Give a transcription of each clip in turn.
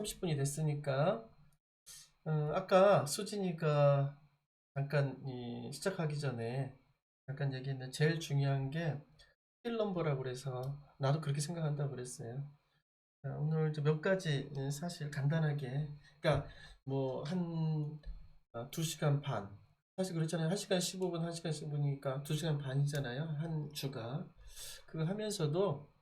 30분이 됐으니까 아까 수진이가 잠깐 시작하기 전에 잠깐 얘기했는데 제일 중요한 게 필 넘버라고 그래서 나도 그렇게 생각한다고 그랬어요. 자, 오늘 이제 몇 가지 사실 간단하게 그러니까 뭐 한 2시간 반 사실 그렇잖아요. 1시간 15분 1시간 15분이니까 2시간 반이잖아요. 한 주가 그거 하면서도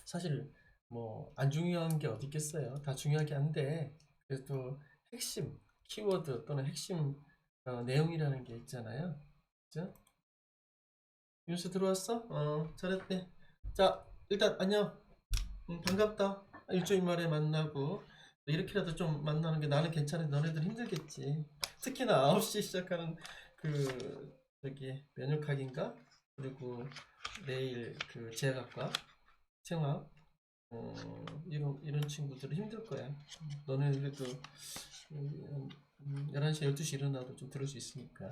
사실 뭐 안 중요한 게 어디 있겠어요. 다 중요하긴 한데 그래도 핵심 키워드 또는 핵심 내용이라는 게 있잖아요. 그죠? 윤수 들어왔어? 잘했네. 자, 일단 안녕. 반갑다. 일주일 만에 만나고 이렇게라도 좀 만나는 게 나는 괜찮은데 너네들 힘들겠지. 특히나 9시 시작하는 그 저기 면역학인가? 그리고 내일 그 제약학과 생화 이런 친구들은 힘들 거야. 너는 그래도 11시, 12시 일어나도 좀 들을 수 있으니까.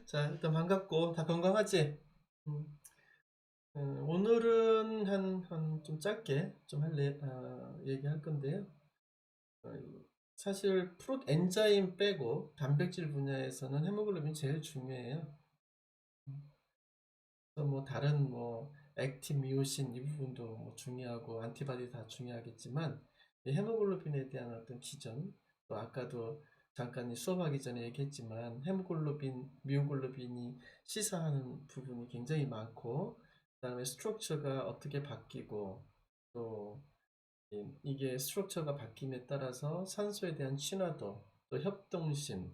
자, 일단 반갑고, 다 건강하지? 음, 오늘은 좀 짧게 좀 얘기할 건데요. 어, 사실 엔자임 빼고 단백질 분야에서는 헤모글로빈이 제일 중요해요. 그래서 뭐 다른 뭐 액틴, 미오신 이 부분도 뭐 중요하고 안티바디 다 중요하겠지만 이 헤모글로빈에 대한 어떤 기전 또 아까도 잠깐 수업하기 전에 얘기했지만 헤모글로빈, 미오글로빈이 시사하는 부분이 굉장히 많고 그다음에 스트럭처가 어떻게 바뀌고 또 이게 스트럭처가 바뀜에 따라서 산소에 대한 친화도 또 협동심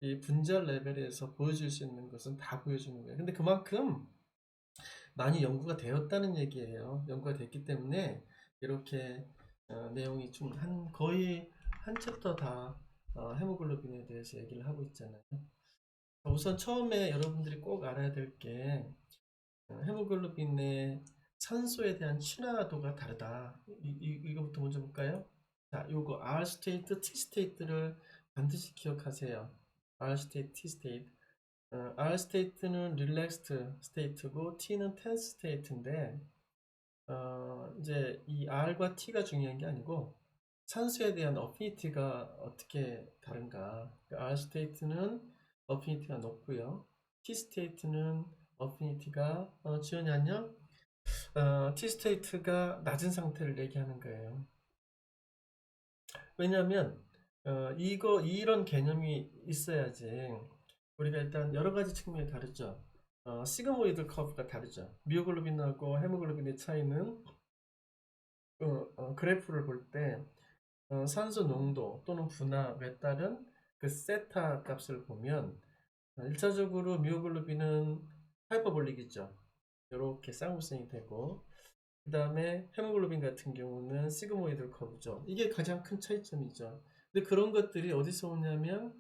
이 분자 레벨에서 보여줄 수 있는 것은 다 보여주는 거예요. 근데 그만큼 많이 연구가 되었다는 얘기예요. 연구가 됐기 때문에 이렇게 내용이 좀 거의 한 챕터 다 헤모글로빈에 대해서 얘기를 하고 있잖아요. 우선 처음에 여러분들이 꼭 알아야 될 게 헤모글로빈의 산소에 대한 친화도가 다르다. 이거부터 먼저 볼까요? 자, 요거 R 스테이트, T 스테이트를 반드시 기억하세요. R 스테이트, T 스테이트. R 스테이트는 릴렉스드 스테이트고 T는 텐스 스테이트인데 이제 이 R과 T가 중요한 게 아니고 산소에 대한 어피니티가 어떻게 다른가. R 스테이트는 어피니티가 높고요. T 스테이트는 어피니티가 지연이 안녕? T 스테이트가 낮은 상태를 얘기하는 거예요. 왜냐하면 이런 개념이 있어야지 우리가 일단 여러 가지 측면이 다르죠. 시그모이드 커브가 다르죠. 미오글로빈하고 헤모글로빈의 차이는 그래프를 볼 때 산소 농도 또는 분압에 따른 그 세타 값을 보면 1차적으로 미오글로빈은 하이퍼볼릭이죠. 이렇게 쌍弧선이 되고 그 다음에 헤모글로빈 같은 경우는 시그모이드 커브죠. 이게 가장 큰 차이점이죠. 근데 그런 것들이 어디서 오냐면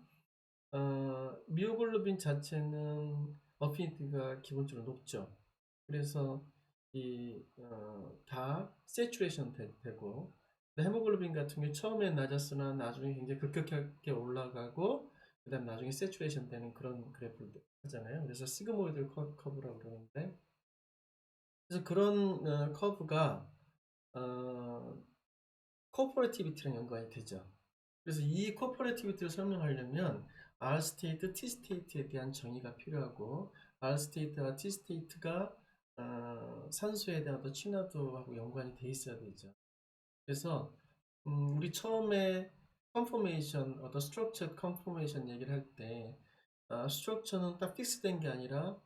미오글로빈 자체는 어피니티가 기본적으로 높죠. 그래서 다 세츄레이션 되고 헤모글로빈 같은 경우 처음엔 낮았으나 나중에 굉장히 급격하게 올라가고 그 다음 나중에 세츄레이션 되는 그런 그래프를 하잖아요. 그래서 시그모이드 커브라고 그러는데 그래서 그런 커브가 어, 코퍼레티비티랑 연관이 되죠. 그래서 이 코퍼레티비티를 설명하려면 R 스테이트, T 스테이트에 대한 정의가 필요하고 R 스테이트와 T 스테이트가 산소에 대한 어떤 친화도하고 연관이 돼 있어야 되죠. 그래서 우리 처음에 컨포메이션, 어떤 스트럭처 컨포메이션 얘기를 할 때 스트럭처는 딱 픽스된 게 아니라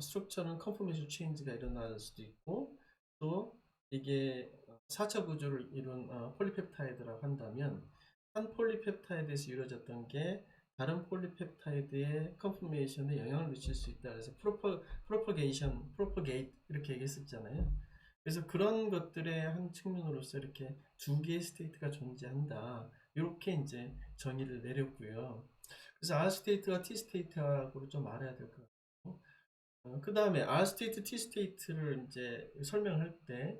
스트럭처는 컨포메이션 체인지가 일어날 수도 있고 또 이게 4차 구조를 이룬 폴리펩타이드라고 한다면 한 폴리펩타이드에서 이루어졌던 게 다른 폴리펩타이드의 컨포메이션에 영향을 미칠 수 있다. 그래서 프로퍼게이션, 프로퍼게이트 이렇게 얘기했었잖아요. 그래서 그런 것들의 한 측면으로서 이렇게 두 개의 스테이트가 존재한다. 이렇게 이제 정의를 내렸고요. 그래서 R 스테이트와 T 스테이트하고 좀 알아야 될 것 같고, 그 다음에 R 스테이트, T 스테이트를 이제 설명할 때,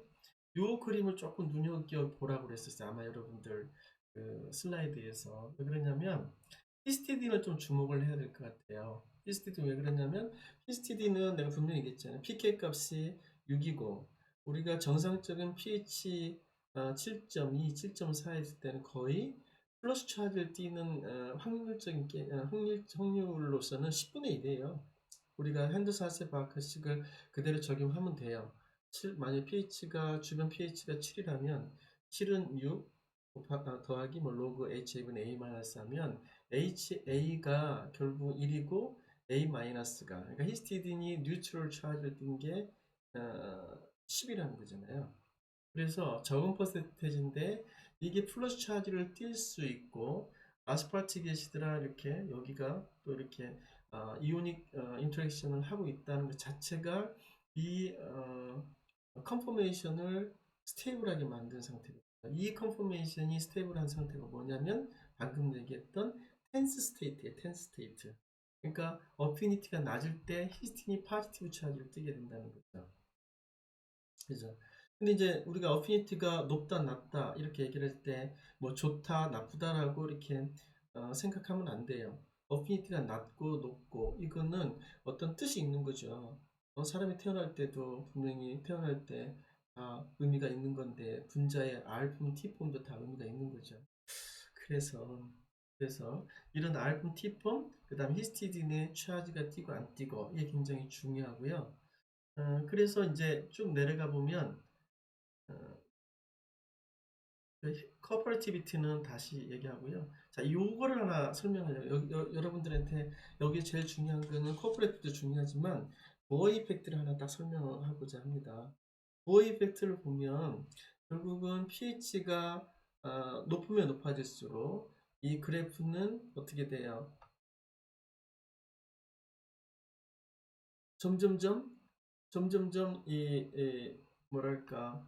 요 그림을 조금 눈여겨 보라고 그랬었어요. 아마 여러분들 그 슬라이드에서. 왜 그러냐면, 히스티딘을 좀 주목을 해야 될 것 같아요. 히스티딘 왜 그러냐면, 히스티딘은 내가 분명히 얘기했잖아요. PK 값이 6이고, 우리가 정상적인 pH 7.2, 7.4 했을 때는 거의 플러스 차지를 띄는 확률로서는 10분의 1이에요. 우리가 핸드사세 바크식을 그대로 적용하면 돼요. 만약 pH가 주변 pH가 7이라면 7은 6 더하기 뭐 로그 HA분의 A 마이너스 하면 HA가 결국 1이고 A 마이너스가 그러니까 히스티딘이 뉴트럴 차지를 띈 게 10이라는 거잖아요. 그래서 적은 퍼센테이지인데 이게 플러스 차지를 띌 수 있고 아스파르티게시드라 이렇게 여기가 또 이렇게 이오닉 인터랙션을 하고 있다는 것 자체가 이 컨포메이션을 스테이블하게 만든 상태입니다. 이 컨포메이션이 스테이블한 상태가 뭐냐면 방금 얘기했던 텐스 스테이트예요. 텐스 스테이트. 그러니까 어피니티가 낮을 때 히스틴이 포지티브 차지를 띠게 된다는 거죠. 그죠? 근데 이제 우리가 어피니티가 높다, 낮다 이렇게 얘기를 할 때 뭐 좋다, 나쁘다라고 이렇게 생각하면 안 돼요. 어피니티가 낮고 높고 이거는 어떤 뜻이 있는 거죠. 사람이 태어날 때도 분명히 태어날 때 다 의미가 있는 건데 분자의 R폼, T폼도 다 의미가 있는 거죠. 그래서 이런 R폼, T폼, 그 다음 히스티딘의 차지가 띄고 안 띄고 이게 굉장히 중요하고요. 그래서 이제 쭉 내려가 보면 커퍼레이티비티는 다시 얘기하고요. 자, 요거를 하나 설명하려고 여러분들한테 여기 제일 중요한 거는 커퍼레이티도 중요하지만 보어 이펙트를 하나 딱 설명하고자 합니다. 보어 이펙트를 보면 결국은 pH가 높으면 높아질수록 이 그래프는 어떻게 돼요? 점점점 이 뭐랄까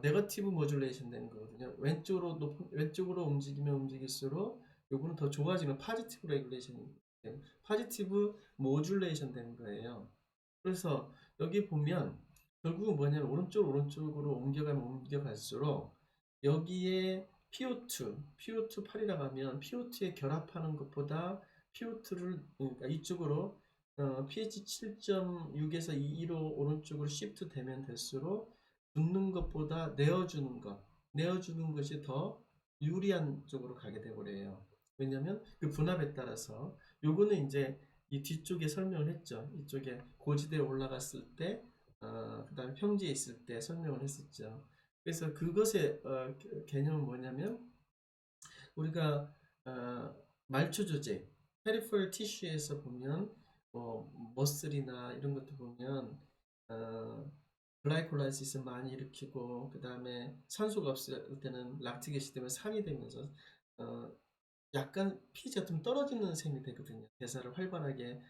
네거티브 모듈레이션 되는 거거든요. 왼쪽으로 움직이면 움직일수록 요거는 더 좋아지는 파지티브 레귤레이션, 파지티브 모듈레이션 되는 거예요. 그래서 여기 보면 결국은 뭐냐면 오른쪽으로 옮겨갈수록 여기에 PO2 8이라고 하면 PO2에 결합하는 것보다 PO2를 그러니까 이쪽으로 pH 7.6에서 2로 오른쪽으로 시프트 되면 될수록 붓는 것보다 내어주는 것이 더 유리한 쪽으로 가게 되버려요. 왜냐면 그 분압에 따라서 요거는 이제 이 뒤쪽에 설명을 했죠. 이쪽에 고지대에 올라갔을 때, 그 다음에 평지에 있을 때 설명을 했었죠. 그래서 그것의 개념은 뭐냐면 우리가 말초 조직, 페리퍼럴 티슈에서 보면 뭐 머슬이나 이런 것도 보면 어, 글라이콜라이시스 많이 일으키고 그 다음에 산소가 없을 때는 락틱 애시드 때문에 산이 되면서 어, 약간 pH가 좀 떨어지는 셈이 되거든요. 대사를 활발하게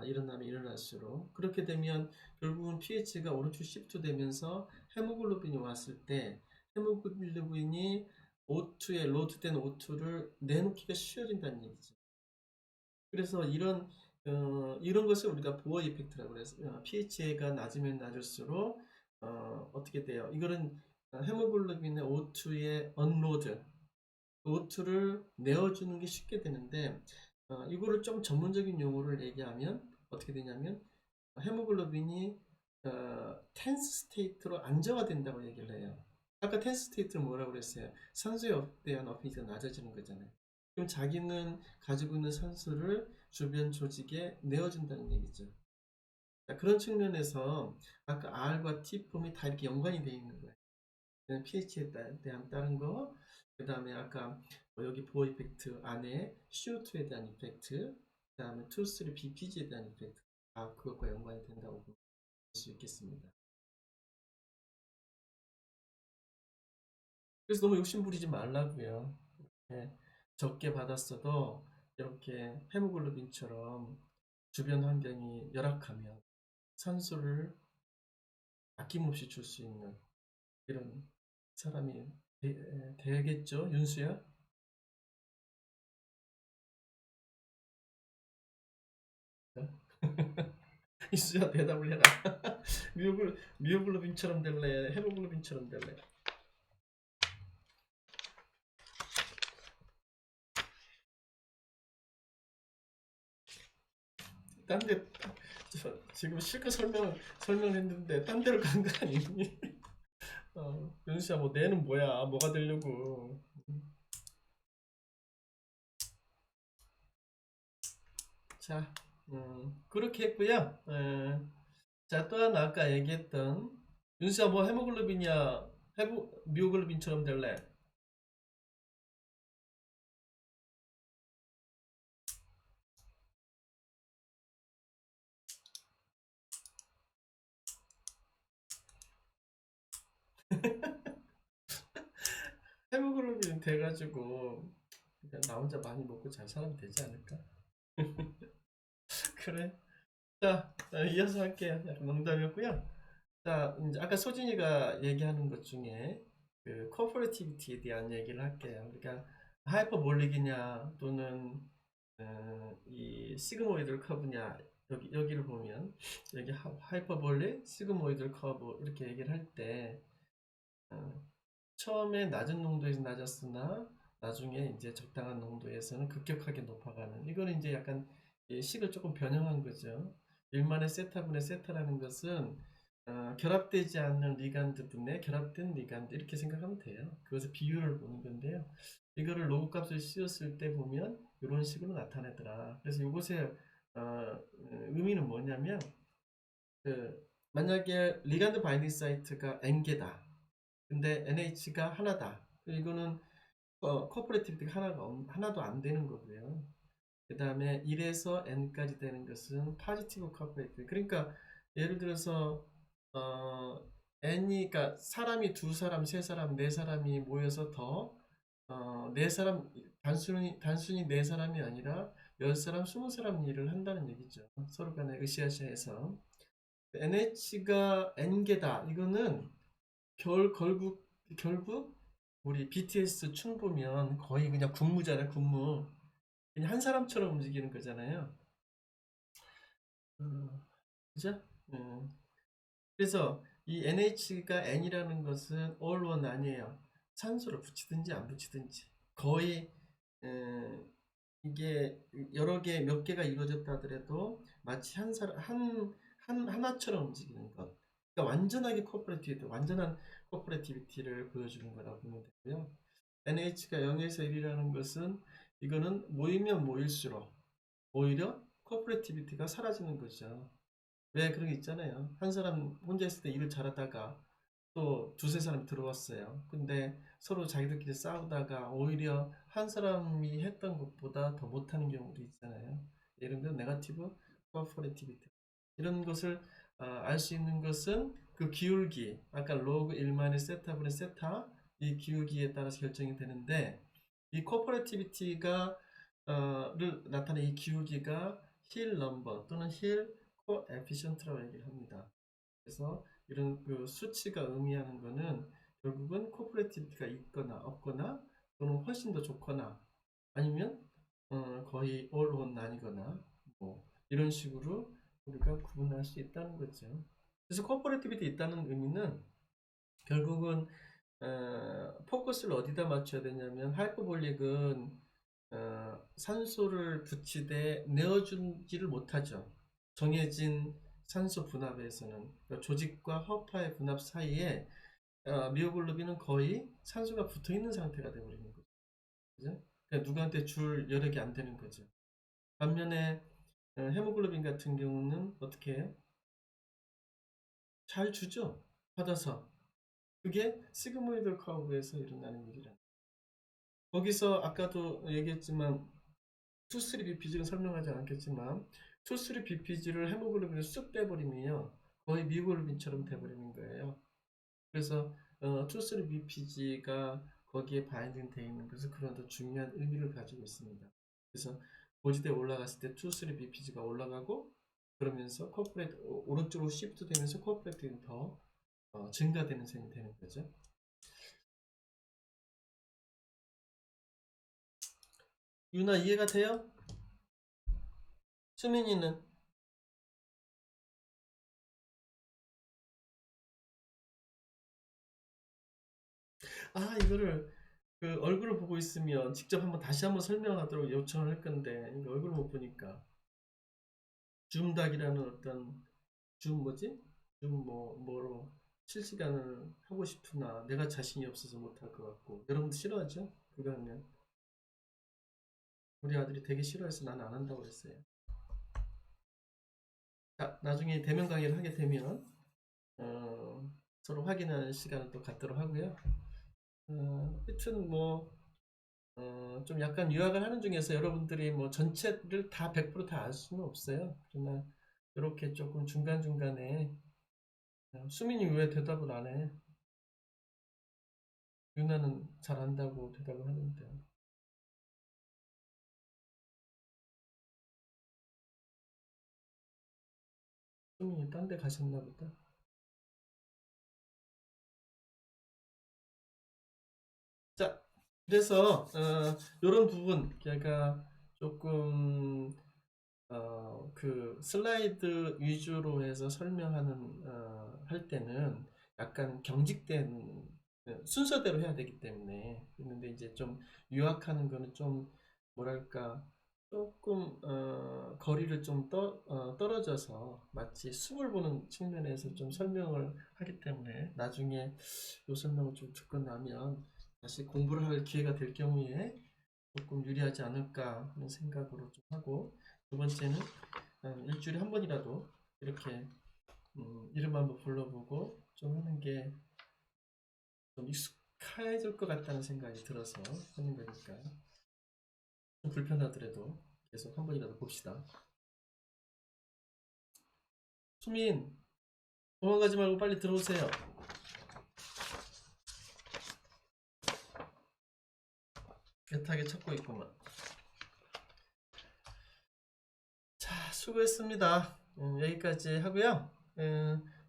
일어나면 일어날수록 그렇게 되면 결국은 pH가 오른쪽 시프트 되면서 헤모글로빈이 왔을 때 헤모글로빈이 O2에 로드된 O2를 내놓기가 쉬워진다는 얘기죠. 그래서 이런 것을 우리가 보어 이펙트라고 해서 pH가 낮으면 낮을수록 어떻게 돼요? 이거는 헤모글로빈의 O2의 언로드 O2를 내어주는 게 쉽게 되는데 이거를 좀 전문적인 용어를 얘기하면 어떻게 되냐면 헤모글로빈이 텐스 스테이트로 안정화된다고 얘기를 해요. 아까 텐스 스테이트는 뭐라고 그랬어요? 산소에 대한 어피니티가 낮아지는 거잖아요. 그럼 자기는 가지고 있는 산소를 주변 조직에 내어준다는 얘기죠. 그런 측면에서 아까 R과 T 폼이 다 이렇게 연관이 되어 있는 거예요. pH에 대한 다른 거, 그 다음에 아까 뭐 여기 보어 이펙트 안에 CO2에 대한 이펙트, 그 다음에 2, 3 BPG에 대한 이펙트, 그것과 연관이 된다고 볼 수 있겠습니다. 그래서 너무 욕심 부리지 말라고요. 예, 적게 받았어도 이렇게 헤모글로빈처럼 주변 환경이 열악하면 산소를 아낌없이 줄 수 있는 이런 사람이 되겠죠, 윤수야? 이수야 대답을 해라. 미오글로빈처럼 될래? 헤모글로빈처럼 될래? 딴데 지금 실컷 설명했는데 딴 데로 간 거 아니니? 윤수야, 뭐 내는 뭐야? 뭐가 되려고? 자, 그렇게 했고요. 자, 또 하나 아까 얘기했던 윤수야, 뭐 헤모글로빈이야? 미오글로빈처럼 될래? 헤모글로빈 돼가지고 그냥 나 혼자 많이 먹고 잘 살면 되지 않을까? 그래. 자, 이어서 할게요. 약간 농담이었고요. 자, 이제 아까 소진이가 얘기하는 것 중에 그 코퍼레티비티에 대한 얘기를 할게요. 그러니까 하이퍼볼릭이냐 또는 이 시그모이들 커브냐, 여기를 보면 여기 하이퍼볼릭, 시그모이들 커브 이렇게 얘기를 할 때 처음에 낮은 농도에서 낮았으나 나중에 이제 적당한 농도에서는 급격하게 높아가는, 이거는 이제 약간 이 식을 조금 변형한 거죠. 1만의 세타분의 세타라는 것은 결합되지 않는 리간드 분의 결합된 리간드 이렇게 생각하면 돼요. 그것을 비율을 보는 건데요. 이거를 로그 값을 씌웠을 때 보면 이런 식으로 나타내더라. 그래서 이것의 의미는 뭐냐면 만약에 리간드 바인딩 사이트가 n개다. 근데 NH가 하나다. 이거는 코퍼레티비티가 하나도 안 되는 거고요. 그 다음에 1에서 n까지 되는 것은 파지티브 코퍼레티브. 그러니까 예를 들어서 n이, 그러니까 사람이 두 사람, 세 사람, 네 사람이 모여서 네 사람, 단순히 네 사람이 아니라 10사람, 20사람 일을 한다는 얘기죠. 서로 간에 으쌰으쌰해서. NH가 n개다. 이거는 결국 우리 BTS 춤 보면 거의 그냥 군무잖아요, 군무. 그냥 한 사람처럼 움직이는 거잖아요. 그죠? 그래서 이 NH가 N이라는 것은 all one 아니에요. 산소를 붙이든지 안 붙이든지 거의 이게 여러 개, 몇 개가 이루어졌다 하더라도 마치 한 사람, 하나처럼 움직이는 것. 그러니까 완전한 코퍼레티비티를 보여주는 거라고 보면 되고요. NH가 0에서 1이라는 것은 이거는 모이면 모일수록 오히려 코퍼레티비티가 사라지는 거죠. 왜 그런 게 있잖아요. 한 사람 혼자 있을 때 일을 잘하다가 또 두세 사람이 들어왔어요. 근데 서로 자기들끼리 싸우다가 오히려 한 사람이 했던 것보다 더 못하는 경우도 있잖아요. 이런 건 네거티브 코퍼레티비티. 이런 것을 알 수 있는 것은 그 기울기, 아까 로그 1만의 세타분의 세타, 이 기울기에 따라서 결정이 되는데, 이 코퍼레티비티가 를 나타낸 이 기울기가 힐 넘버 또는 힐 코에피션트라고 얘기를 합니다. 그래서 이런 그 수치가 의미하는 거는 결국은 코퍼레티비티가 있거나 없거나 또는 훨씬 더 좋거나 아니면 거의 all or none이거나 뭐 이런 식으로 우리가 구분할 수 있다는 거죠. 그래서 코퍼레티비티 있다는 의미는 결국은 포커스를 어디다 맞춰야 되냐면 하이퍼볼릭은 산소를 붙이되 내어주지를 못하죠. 정해진 산소 분압에서는 그러니까 조직과 허파의 분압 사이에 미오글로빈은 거의 산소가 붙어 있는 상태가 되어버리는 거죠. 그죠? 그러니까 누구한테 줄 여력이 안 되는 거죠. 반면에 헤모글로빈 같은 경우는 어떻게 해요? 잘 주죠. 받아서. 그게 시그모이드 커브에서 일어나는 일이라. 거기서 아까도 얘기했지만 투3 BPG는 설명하지 않겠지만 투3 BPG를 헤모글로빈을 쑥 빼버리면 거의 미오글로빈처럼 돼버리는 거예요. 그래서 투3 BPG가 거기에 바인딩 되어 있는 것은 그런 더 중요한 의미를 가지고 있습니다. 그래서 고지대에 올라갔을 때 투3 BPG가 올라가고 그러면서 오른쪽으로 시프트 되면서 코퍼레이트는 더 증가되는 셈이 되는 거죠. 유나 이해가 돼요? 수민이는? 이거를 그 얼굴을 보고 있으면 직접 다시 한번 설명하도록 요청을 할 건데 이거 얼굴을 못 보니까 줌닥이라는 어떤 줌 뭐지? 줌 뭐로 실시간을 하고 싶으나 내가 자신이 없어서 못할 것 같고 여러분도 싫어하죠? 그거 하면 우리 아들이 되게 싫어해서 나는 안 한다고 그랬어요. 자, 나중에 대면 강의를 하게 되면 서로 확인하는 시간을 또 갖도록 하고요. 하여튼 뭐 좀 약간 유학을 하는 중에서 여러분들이 뭐 전체를 다 100% 다 알 수는 없어요. 그러나 이렇게 조금 중간중간에 수민이 왜 대답을 안 해? 유나는 잘한다고 대답을 하는데 수민이 딴 데 가셨나 보다. 자, 그래서 이런 부분 제가 조금 그 슬라이드 위주로 해서 설명하는 할 때는 약간 경직된 순서대로 해야 되기 때문에 그런데 이제 좀 유학하는 거는 좀 뭐랄까 조금 거리를 좀 떨어져서 마치 숲을 보는 측면에서 좀 설명을 하기 때문에 나중에 이 설명을 좀 듣고 나면 다시 공부를 할 기회가 될 경우에 조금 유리하지 않을까 하는 생각으로 좀 하고 두 번째는 일주일에 한 번이라도 이렇게 이름 한번 불러보고 좀 하는 게 좀 익숙해질 것 같다는 생각이 들어서 하는 거니까 좀 불편하더라도 계속 한 번이라도 봅시다. 수민 도망가지 말고 빨리 들어오세요. 애타게 찾고 있구만. 자, 수고했습니다. 여기까지 하고요.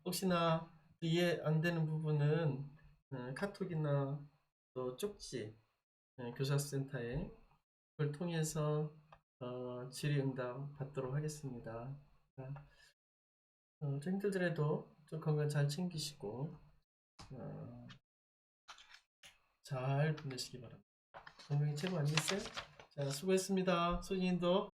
혹시나 이해 안 되는 부분은 카톡이나 또 쪽지 교사센터에 그걸 통해서 질의응답 받도록 하겠습니다. 좀 힘들더라도 좀 건강 잘 챙기시고 어, 잘 보내시기 바랍니다. 건강이 최고 아니겠어요? 자, 수고했습니다. 소진님도